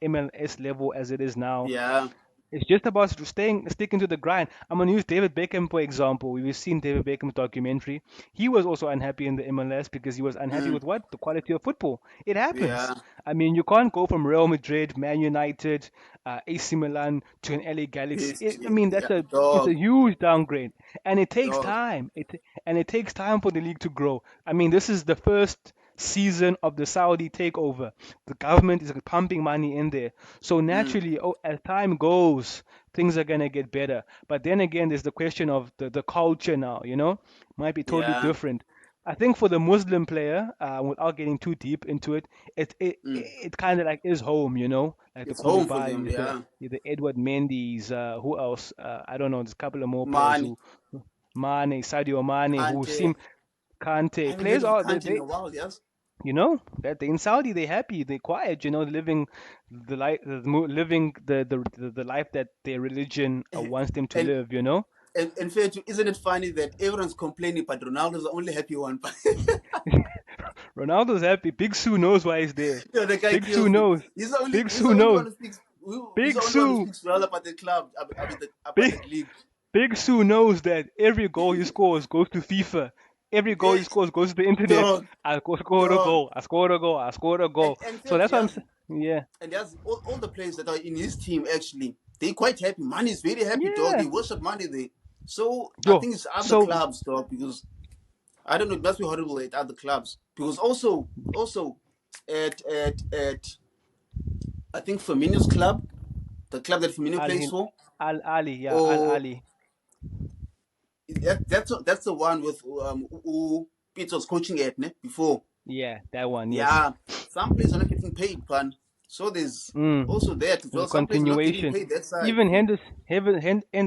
MLS level as it is now, Yeah. it's just about sticking to the grind. I'm gonna use David Beckham for example. We've seen David Beckham's documentary. He was also unhappy in the MLS because he was unhappy Mm. with what? The quality of football. It happens. Yeah. I mean, you can't go from Real Madrid, Man United, AC Milan to an LA Galaxy. I mean, Yeah. it's a Dog. huge downgrade, and it takes Dog. time. It takes time for the league to grow. I mean, this is the first season of the Saudi takeover. The government is pumping money in there. So Mm. naturally, as time goes, things are gonna get better. But then again, there's the question of the culture now. Might be totally Yeah. different. I think for the Muslim player, without getting too deep into it, Mm. it kind of like is home. Like the It's home for them. Koulibalis, Yeah. the Edward Mendy's, who else? I don't know. There's a couple of more players Money. who Mane, Sadio Mane, who Kante. seem I Kante haven't heard players of are Kante in they a while. Yes. that they in Saudi they're happy, they're quiet, living the life, living the life that their religion wants them to And live. and fair to, isn't it funny that everyone's complaining, but Ronaldo's the only happy one? Ronaldo's happy. Big Sue knows why he's there. Yeah, the guy Big Sue kills me. knows. He's the only. Big He's Sue the only knows. one who speaks. He's Big the only one who Sue. speaks well about the club. I mean, about Big the league. Big Sue knows that every goal he scores goes to FIFA. Every goal he Yes, scores goes to the internet. dog, Scored a dog. goal. I scored a goal. I scored a goal. And So fair to that's what I'm Yaz, saying. Yeah. and there's all the players that are in his team actually. They quite happy. Man is very happy, dog. Yeah. They worship money there. So I Yo. think it's other So clubs, dog, because I don't know. It must be horrible at other clubs because also at I think Firmino's club, the club that Firmino Al plays for, Al Ali. Yeah. Al or Ali. that's the one with who Peter was coaching at before. Yeah. That one. Yes. Yeah, some players are not getting paid, man. So there's Mm. also that as There's a well. Some players are not getting continuation. paid that side. Even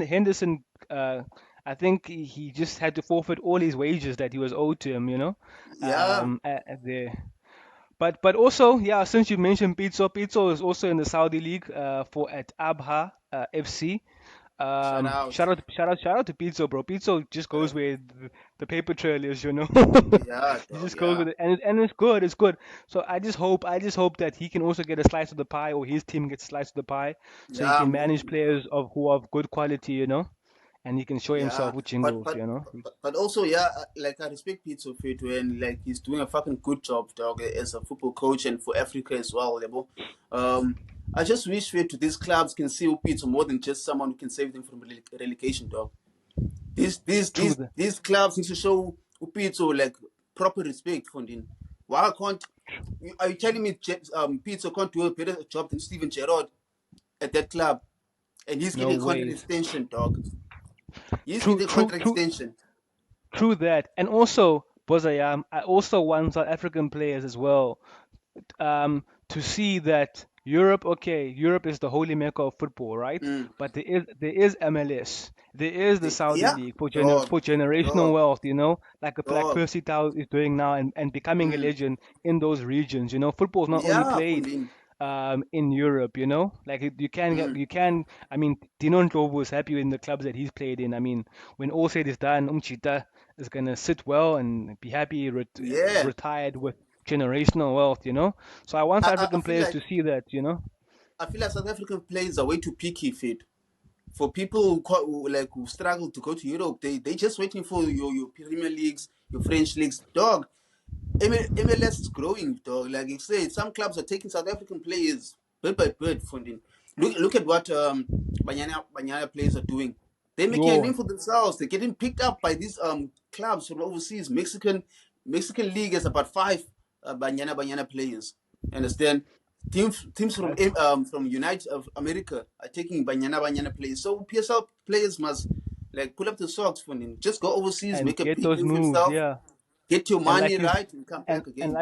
Henderson, I think he just had to forfeit all his wages that he was owed to him. Yeah, At the but also, yeah, since you mentioned Pitso is also in the Saudi league for at Abha FC. shout out. Shout out to Pizzo, bro. Pizzo just Uh, goes where the paper trail is. yeah, He dog. just goes Yeah, with it, and it's good. It's good. So I just hope that he can also get a slice of the pie, or his team gets a slice of the pie, so he yeah, can manage maybe. players who are of good quality, and he can show Yeah, himself with but jingles, but you know. but also yeah, like I respect Pizzo Fit and like he's doing a fucking good job, dog, as a football coach and for Africa as well, Lebo. I just wish Fit to these clubs can see Pizzo more than just someone who can save them from relegation, dog. These these True these the these clubs need to show Pizzo like proper respect for him. Why can't are you telling me Pizzo can't do a better job than Steven Gerrard at that club? And he's no getting a contract ways. extension, dog. He's True, getting a true, contract true. extension. True that, and also Bozayam, I also want South African players as well, to see that Europe, okay, Europe is the holy mecca of football, right? Mm. But there is MLS, there is the Saudi Yeah, League dog, for generational dog, wealth, like dog. Percy Tau is doing now, and becoming a Mm. legend in those regions. Football is not only Yeah, played Fundin. in Europe, like Mm. you can. I mean, Dinon Ndlovu was happy in the clubs that he's played in. I mean, when all said is done, Umchita is gonna sit well and be happy, Yeah. retired with generational wealth. So I want South I African feel players like to see that. South African players are way too picky, fit. For people who struggle to go to Europe, they just waiting for your Premier Leagues, your French leagues. Dog, MLS is growing, dog. Like you said, some clubs are taking South African players bird by bird. Funding. Look at what Banyana players are doing. They're making a Yo, name for themselves. They're getting picked up by these clubs from overseas. Mexican league has about five Banyana players. Understand? Teams that from United of America are taking Banyana players. So PSL players must like pull up the socks for him. Just go overseas, and make a get big those name for moves, yourself, yeah. get your And money right, and come back again.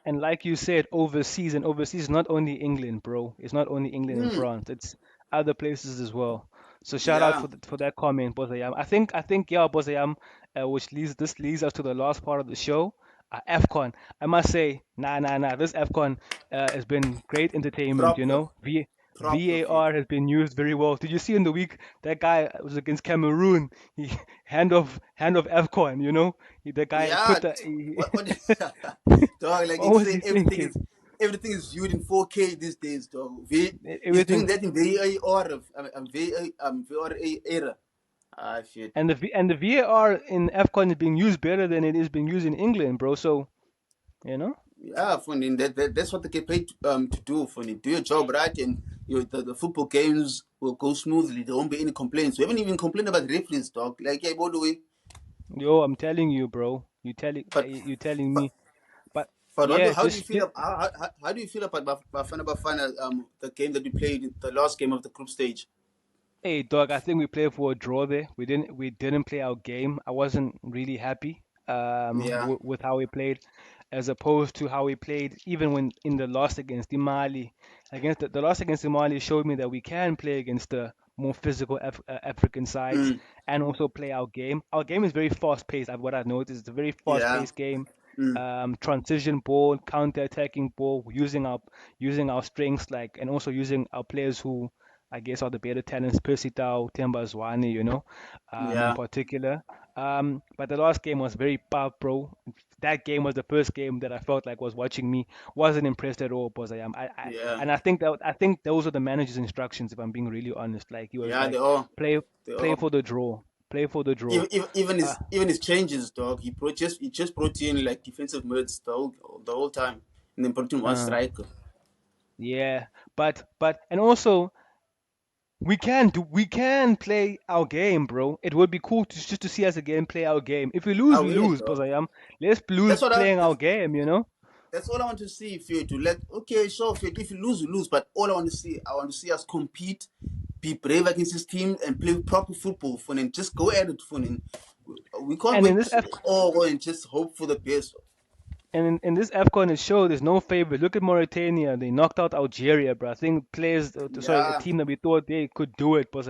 like you said, overseas, and overseas is not only England, bro. It's not only England and Hmm. France. It's other places as well. So shout out Yeah. for that comment, Bozayam. I think yeah, Bozayam, which leads us to the last part of the show. AFCON. I must say, nah. This AFCON has been great entertainment. Proper. Proper fit. VAR has been used very well. Did you see in the week that guy was against Cameroon? He hand of AFCON. The guy Yeah. put the. What dog, like What it's was say he thinking? everything is viewed in 4K these days, dog. He's doing Everything that in VAR of VAR era. Ah shit. and the VAR in AFCON is being used better than it is being used in England, bro. So you know, Yeah, funny. That's what they get paid to do. Funny, do your job right, and the football games will go smoothly. There won't be any complaints. We haven't even complained about referees, dog. Like, yeah, by the way, yo, I'm telling you, bro. but You telling but me, but but yeah, how do you just feel? How do you feel about Bafana the game that we played, the last game of the group stage? hey, dog, I think we played for a draw there. We didn't play our game. I wasn't really happy Yeah. with how we played, as opposed to how we played even when in the loss against Imali. Against the loss against Imali showed me that we can play against the more physical African sides Mm, and also play our game. Our game is very fast paced. What I've noticed, it's a very fast yeah. paced game. Mm, Transition ball, counter attacking ball, using our strengths, like, and also using our players who I guess are the better talents, Percy Tau, Temba Zwane, in yeah. particular. But the last game was very pop, bro. That game was the first game that I felt like was watching me. Wasn't impressed at all, because Yeah. and I think those are the manager's instructions. If I'm being really honest, like he was Yeah. like, play, They play all. for the draw, play for the draw. Uh, Even his changes, dog. He just brought in like defensive mids the whole time, and then brought in one uh, striker. yeah, but and also we can play our game, bro. It would be cool just to see us again play our game. If we lose, I we will, lose, dog. but I am let's lose That's what I. playing our game. That's all I want to see. If you to let okay, sure. If you lose, you lose. But all I want to see us compete, be brave against this team, and play proper football. For and just go at it. For we can't And in wait this F all and just hope for the best. and in this AFCON it showed there's no favorite. Look at Mauritania. They knocked out Algeria, bro. I think players, sorry, a Yeah, team that we thought they could do it, but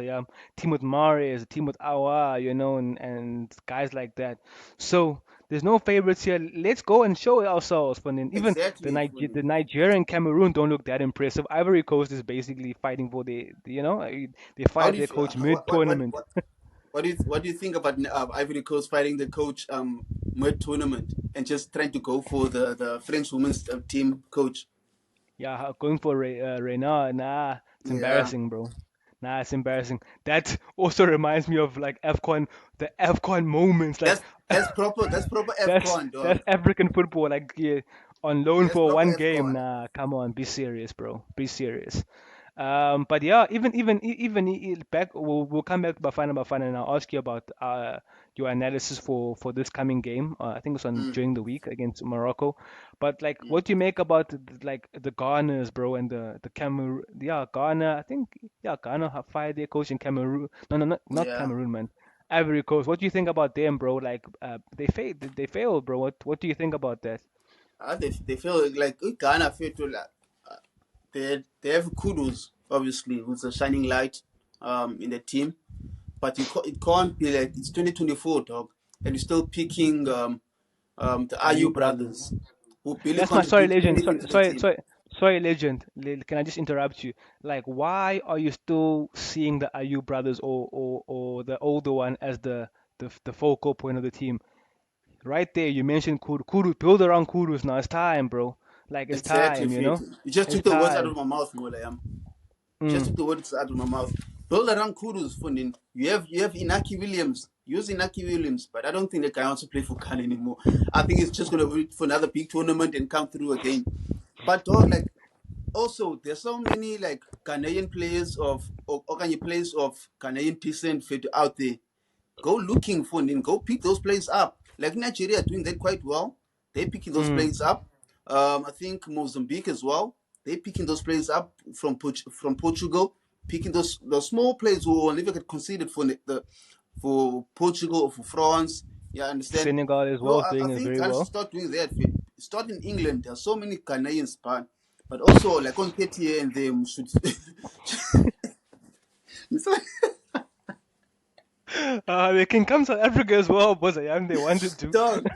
team with Mahrez, a team with Awa, and guys like that. So there's no favorites here. Let's go and show ourselves. But then even exactly. The Nigeria and Cameroon don't look that impressive. Ivory Coast is basically fighting for they How fired do you their feel? coach mid tournament. What do you think about Ivory Coast fighting the coach mid tournament and just trying to go for the French women's team coach? Yeah, going for Reina, nah, it's Yeah, embarrassing, bro. Nah, it's embarrassing. That also reminds me of like AFCON, the AFCON moments. Like that's proper that's Afcon, that's dog. African football. Like, yeah, on loan That's for proper one game. Afcon. Nah, come on, be serious, bro. Be serious. But yeah, back. We'll come back to Bafana, and I'll ask you about your analysis for this coming game. I think it's on Mm, during the week against Morocco. But like, mm, what do you make about like the Ghanaians, bro, and the Cameroon? Yeah, Ghana. I think yeah, Ghana have fired their coach in Cameroon. No, no, not yeah. Cameroon, man. Ivory Coast. What do you think about them, bro? Like, they failed, bro. What do you think about that? They feel like Ghana feel to like they have kudos obviously who's a shining light in the team, but it can't be like it's 2024, dog, and you're still picking the Are you IU brothers? brothers who barely That's my sorry, contribute legend. anything Sorry, to the sorry, team. sorry. Sorry, legend. Can I just interrupt you? Like, why are you still seeing the Ayu brothers or the older one as the focal point of the team? Right there, you mentioned Kuru. Kuru, build around Kurus now. It's time, bro. Like, it's Exactly, time, you Fit. know? You just It's took the words out time. of my mouth, Molayam. Just Mm. took the words out of my mouth. Build around Kudus, funding. You have Inaki Williams. Use Inaki Williams, but I don't think the guy wants to play for Khan anymore. I think he's just gonna wait for another big tournament and come through again. But dog, like also there's so many like Ghanaian players or Ghanaian players of Ghanaian descent fit out there. Go looking for them, go pick those players up. Like Nigeria are doing that quite well. They're picking those Mm. players up. I think Mozambique as well. They're picking those players up from Portugal, picking those small players who will never get considered for Portugal or for France. Yeah, I understand. Senegal as So well is I doing it think very Ghana should well. start doing that. Start in England. There are so many Ghanaians, but also like on KTA and them should. They can come South Africa as well, boss. I am they wanted to. Dog,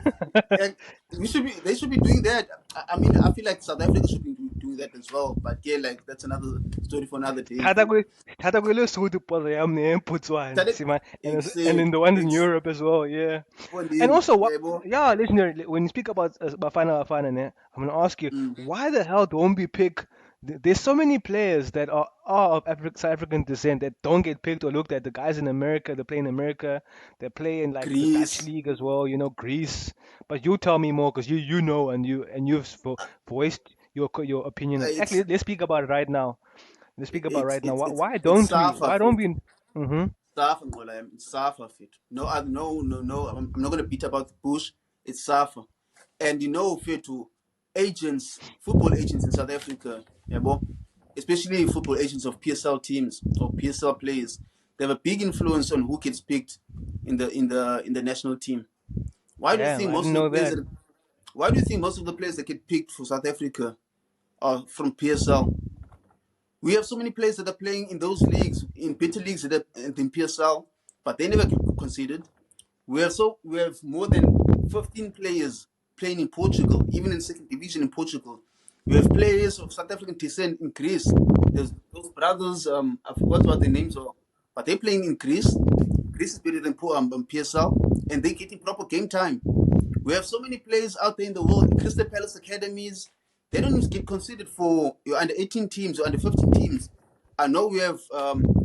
and they should be doing that. I mean, I feel like South Africa should be doing that as well. But yeah, like that's another story for another day. Thatha kwe thatha kwele Sotho boss. I am the Botswana. That See man, and exit then the ones in ex Europe as well. Yeah. And funding. also, what? Yeah, bro. Yeah, legendary. When you speak about Bafana, ne, I'm gonna ask you, Mm. why the hell don't we pick? There's so many players that are of South African descent that don't get picked or looked at. The guys in America, they play in America. They play in like the Dutch Greece. league as well. You know, Greece. But you tell me more because you know and you've voiced your opinion. It's Actually, let's speak about it right now. Let's speak about it it's right now. it's Why, it's why it's don't we? Safa Why don't fit. we? Mm-hmm. Safa, it's Safa fit. No, no. I'm not gonna beat about the bush. It's Safa, and fit to agents, football agents in South Africa. Yeah, bro. Especially football agents of PSL teams or PSL players. They have a big influence on who gets picked in the national team. Why do you Damn, think I most didn't of the know players that. that Why do you think most of the players that get picked for South Africa are from PSL? We have so many players that are playing in those leagues, in better leagues and in PSL, but they never get considered. We have more than 15 players playing in Portugal, even in second division in Portugal. We have players of South African descent in Greece. There's those brothers. I forgot what their names are, but they're playing in Greece. Greece is better than PSL, and they're getting proper game time. We have so many players out there in the world, Crystal Palace academies. They don't get considered for your under 18 teams or under 15 teams. I know we have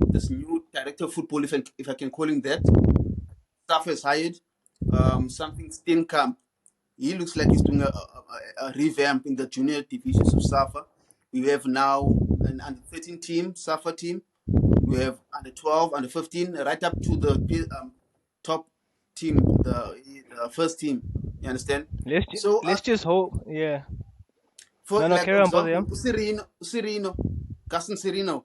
this new director of football, if I can call him that. Staff has hired something Steenkamp. He looks like he's doing a revamp in the junior divisions of SAFA. We have now an under 13 team, SAFA team. We have under 12, under 15, right up to the top team, the first team. You understand? So, Let's just hope. Yeah. for No, no, like carry on, brother. Yeah. example, Serino, Gaston Serino,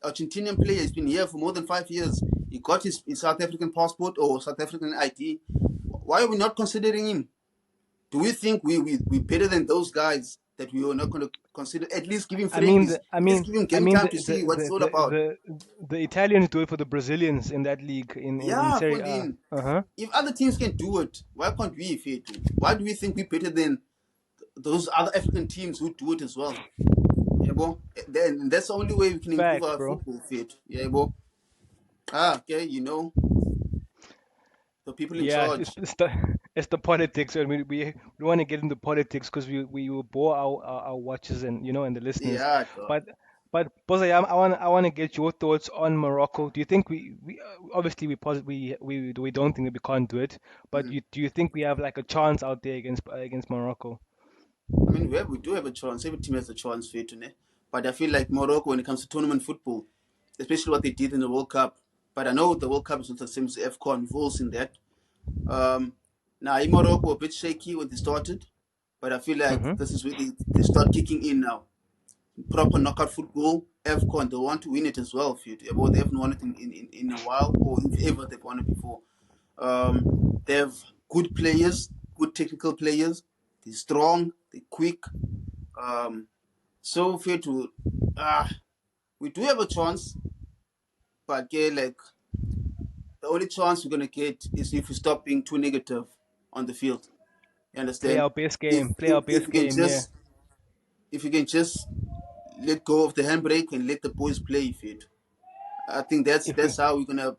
Argentinian player. He's been here for more than 5 years. He got his South African passport or South African ID. Why are we not considering him? Do we think we better than those guys that we are not going to consider? At least give him I mean, friendlies. At least give him I game mean time to see what it's all about. the Italians do it for the Brazilians in that league in Yeah, Serie A. Fondin. Uh huh. If other teams can do it, why can't we, Fetu? Why do we think we're better than those other African teams who do it as well? Yeah, bro. Then that's the only way we can improve Facts, our bro. football, Fetu. Yeah, bro. Okay, the people in Yeah, charge. it's the politics, and we want to get into politics because we will bore our watchers and and the listeners. Yeah, dog. But Boza, I want to get your thoughts on Morocco. Do you think we obviously we don't think that we can't do it, but Mhm. do you think we have like a chance out there against Morocco? I mean, we do have a chance. Every team has a chance, Fetu. But I feel like Morocco, when it comes to tournament football, especially what they did in the World Cup. But I know the World Cup is not the same as AFCON, involves in that. Um, now, in Morocco were a bit shaky when they started, but I feel like Mm-hmm. this is where they start kicking in now. Proper knockout football, AFCON, they want to win it as well. They haven't won it in a while, or if ever they've won it before. They have good players, good technical players. They're strong, they're quick. Um, so fair to, we do have a chance, but yeah, like the only chance we're gonna get is if we stop being too negative on the field. You Play understand? our best If game. Play if, our if best you can game. Yeah. just if you can just let go of the handbrake and let the boys play fit. I think If we, that's how we're gonna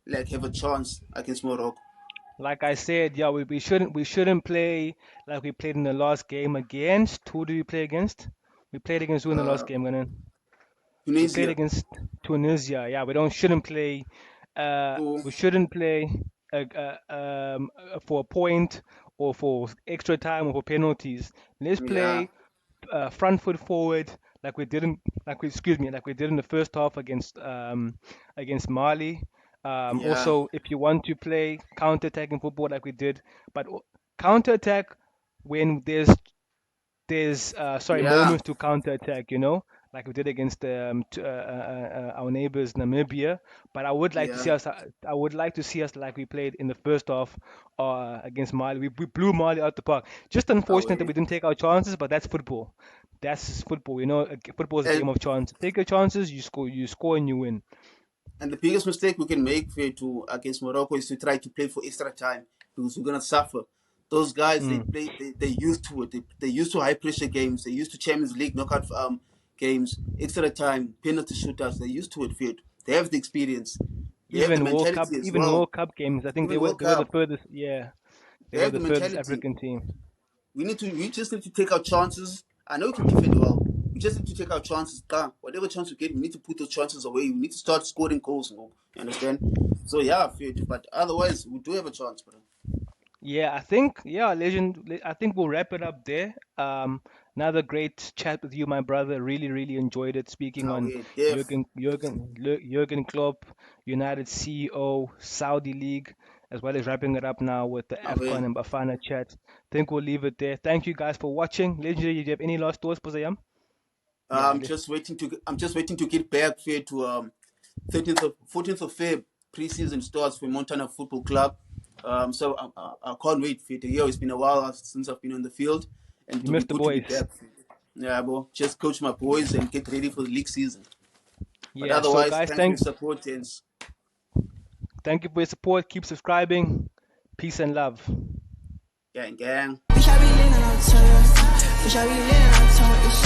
like have a chance against Morocco. like I said, yeah, we shouldn't play like we played in the last game against. Who do we play against? We played against who in the last Uh, game, Ganen? We played Tunisia. against Tunisia. Yeah, we don't shouldn't play. Oh, We shouldn't play for a point or for extra time or for penalties. Let's yeah, play front foot forward like we did in the first half against Mali. yeah, Also, if you want to play counter-attacking football like we did, but counter-attack when there's sorry, yeah, moments to counter-attack, like we did against our neighbors Namibia. But yeah. I would like to see us like we played in the first half against Mali. We blew Mali out the park. Just unfortunate that Away. we didn't take our chances, but that's football. That's football. Football is a And game of chance. Take your chances, you score and you win. and the biggest mistake we can make for to against Morocco is to try to play for extra time because we're gonna suffer. Those guys they Mm. play they used to it. They used to high pressure games. They used to Champions League knockout games, extra time, penalty shootouts. They used to it. Fit. They have the experience. They have the mentality as Even well. World Cup games. I think they Even were World they were the Cup, furthest. Yeah, they they were have the the furthest mentality. African team. We just need to take our chances. I know we can defend well. We just need to take our chances. Whatever chance we get, we need to put those chances away. We need to start scoring goals. You understand? So yeah, fit. But otherwise, we do have a chance, bro. Yeah, I think, yeah, legend. I think we'll wrap it up there. Another great chat with you, my brother. Really, really enjoyed it. Speaking Oh on yeah, def. Jurgen Klopp, United CEO, Saudi League, as well as wrapping it up now with the Oh yeah. AFCON and Bafana chat. Think we'll leave it there. Thank you guys for watching. Legendary, do you have any last thoughts, Pozayam? Yeah, I'm just waiting to get back here to 13th of 14th of Feb preseason starts for Montana Football Club. So I can't wait for it. Yeah, it's been a while since I've been on the field, and you it'll be missed the good to be boys. back. Yeah, bro. Just coach my boys and get ready for the league season. But Yeah, so otherwise, guys, thanks for your support, gents. thank you for your support. Keep subscribing. Peace and love. Gang, gang. Wish I be leaning on tour. Wish I be leaning on tour.